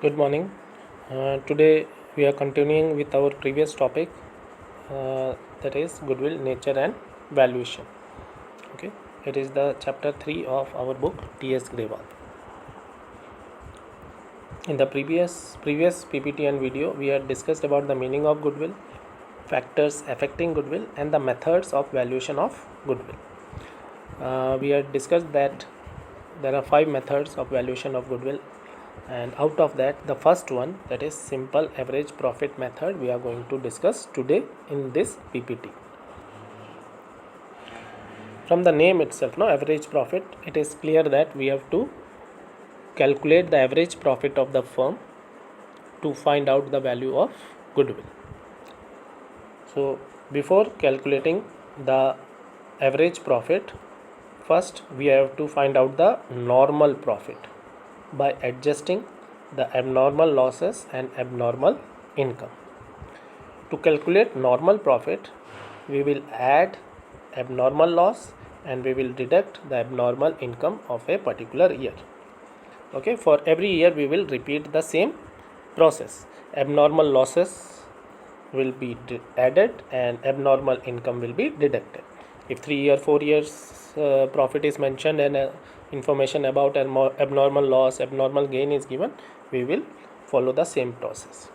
Good morning. Today we are continuing with our previous topic, that is goodwill, nature, and valuation. Okay, it is the chapter 3 of our book T.S. Grewal. In the previous PPT and video, we had discussed about the meaning of goodwill, factors affecting goodwill, and the methods of valuation of goodwill. We had discussed that there are 5 methods of valuation of goodwill, and out of that the first one, that is simple average profit method, we are going to discuss today in this PPT. From the name itself, average profit, it is clear that we have to calculate the average profit of the firm to find out the value of goodwill. So before calculating the average profit, first we have to find out the normal profit by adjusting the abnormal losses and abnormal income. To calculate normal profit, we will add abnormal loss and we will deduct the abnormal income of a particular year. Okay, for every year we will repeat the same process. Abnormal losses will be added and abnormal income will be deducted. If 3 year 4 years profit is mentioned and information about abnormal loss, abnormal gain is given, we will follow the same process.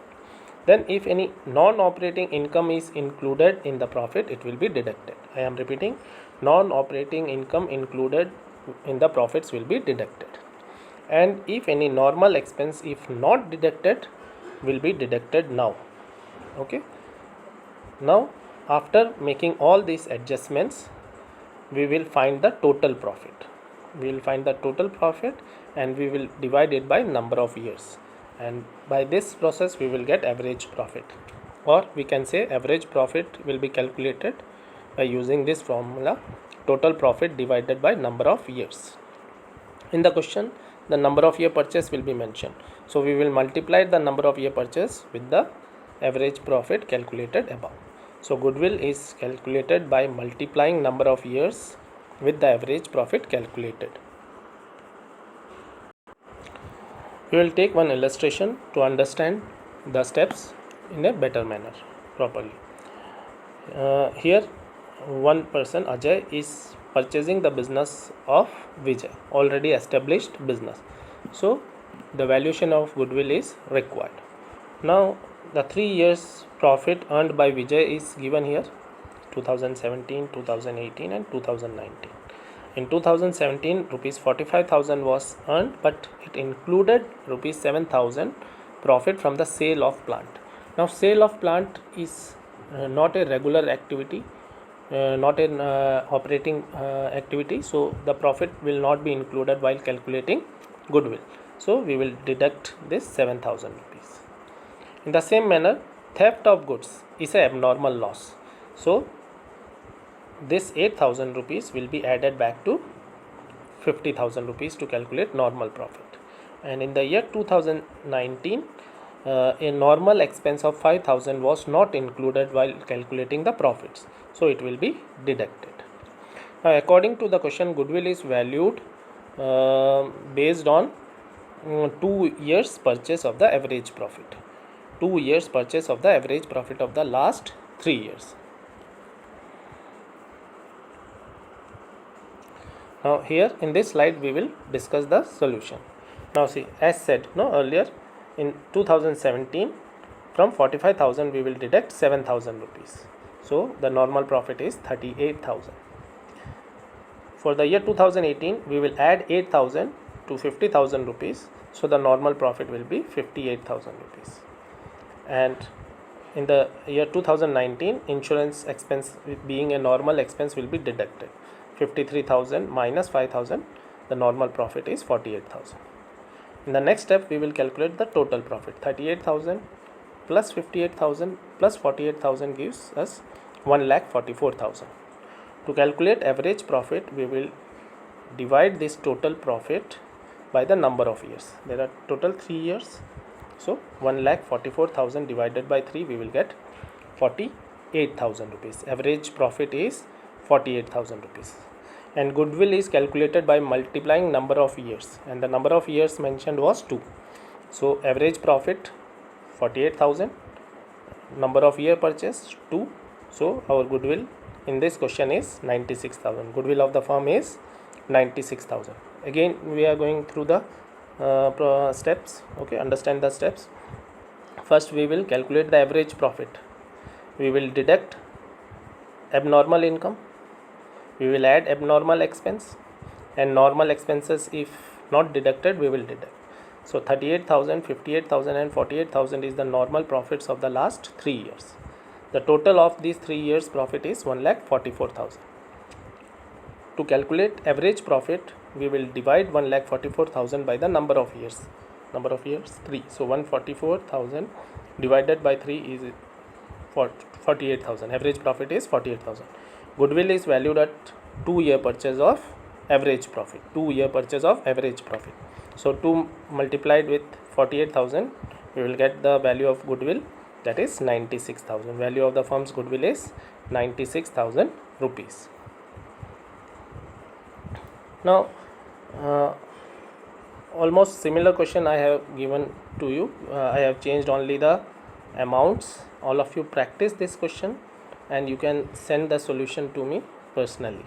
Then if any non-operating income is included in the profit, it will be deducted. I am repeating, non-operating income included in the profits will be deducted. And if any normal expense, if not deducted, will be deducted now. Okay, now after making all these adjustments, we will find the total profit. We will find the total profit and we will divide it by number of years, and by this process we will get average profit, or we can say average profit will be calculated by using this formula, total profit divided by number of years. In the question, the number of year purchase will be mentioned, so we will multiply the number of year purchase with the average profit calculated above. So goodwill is calculated by multiplying number of years with the average profit calculated. We will take one illustration to understand the steps in a better manner properly. Here one person, Ajay, is purchasing the business of Vijay, already established business. So the valuation of goodwill is required. Now the 3 years profit earned by Vijay is given here, 2017, 2018 and 2019. In 2017, rupees 45,000 was earned, but it included rupees 7,000 profit from the sale of plant. Now sale of plant is not a regular activity, not an operating activity, so the profit will not be included while calculating goodwill. So we will deduct this 7,000 rupees. In the same manner, theft of goods is an abnormal loss, so this 8,000 rupees will be added back to 50,000 rupees to calculate normal profit. And in the year 2019, a normal expense of 5,000 was not included while calculating the profits, so it will be deducted. Now according to the question, goodwill is valued based on 2 years purchase of the average profit, 2 years purchase of the average profit of the last 3 years. Now here in this slide we will discuss the solution. Now see, as said earlier, in 2017 from 45,000 we will deduct 7,000 rupees, so the normal profit is 38,000. For the year 2018 we will add 8,000 to 50,000 rupees, so the normal profit will be 58,000 rupees. And in the year 2019, insurance expense being a normal expense will be deducted, 53,000 minus 5,000, the normal profit is 48,000. In the next step we will calculate the total profit, 38,000 plus 58,000 plus 48,000 gives us 1,44,000. To calculate average profit, we will divide this total profit by the number of years. There are total 3 years, so 1,44,000 divided by 3, we will get 48,000 rupees. Average profit is 48,000 rupees. And goodwill is calculated by multiplying number of years, and the number of years mentioned was 2. So average profit 48,000, number of year purchased 2. So our goodwill in this question is 96,000. Goodwill of the firm is 96,000. Again we are going through the steps. Okay, understand the steps. First we will calculate the average profit. We will deduct abnormal income, we will add abnormal expense, and normal expenses if not deducted we will deduct. So 38,000, 58,000 and 48,000 is the normal profits of the last 3 years. The total of these 3 years profit is 1,44,000. To calculate average profit, we will divide 1,44,000 by the number of years. Number of years 3. So 144,000 divided by 3 is 48,000. Average profit is 48,000. Goodwill is valued at 2-year purchase of average profit. 2-year purchase of average profit. So 2 multiplied with 48,000, we will get the value of goodwill, that is 96,000. Value of the firm's goodwill is 96,000 rupees. Now almost similar question I have given to you. I have changed only the amounts. All of you practice this question and you can send the solution to me personally.